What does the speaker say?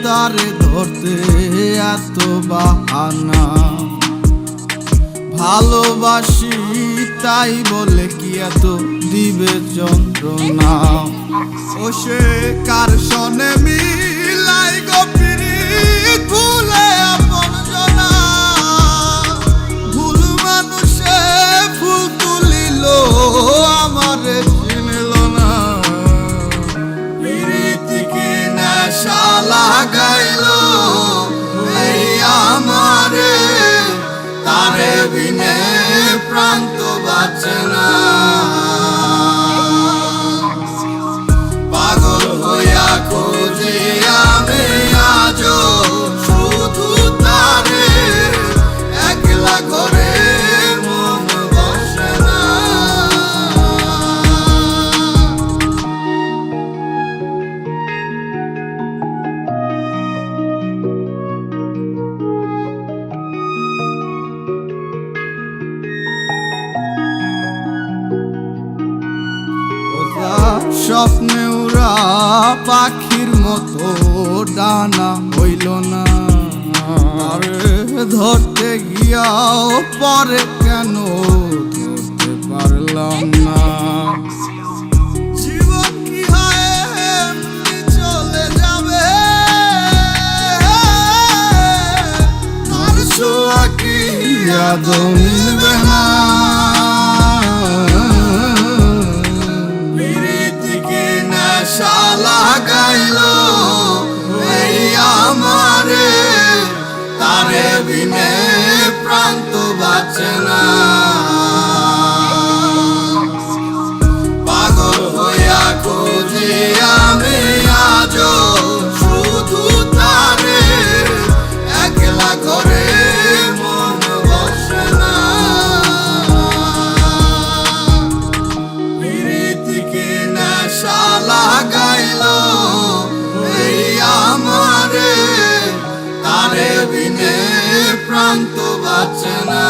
তারে ধরতে এত বাহানা, ভালোবাসি তাই বলে কি এত দিবে যন্ত্রণা। ও সে কার সনে মিলাই গো পিরিত ভুলে আপন জনা, ভুল মানুষে ফুল তুলিল আমারে চিনল না। পিরিতিকে নেশা লাগাইলো এই আমারে, তারে বিনে প্রাণ তো বাঁচে না। পাগল হইয়া খুঁজি আমি আজো শুধু তারে, একলা ঘরে মন বসে না। স্বপ্নে উড়া পাখির মতো ডানা হইল না, আরে ধরতে গিয়াও পরে কেন ধরতে পারলাম না। জীবন কি হয় এমনি চলে যাবে, তার ছোঁয়া কি আদৌ মিলবে না। নেশা লাগাইলো এই আমারে, তারে বিনে প্রাণ তো বাঁচে না। পাগল হইয়া খুঁজি আমি আজো শুধু তারে, একলা ঘরে মন বসে না। পিরিতিকে নেশা লাগাইলো এই আমারে, তারে বিনে প্রাণ তো বাঁচে না।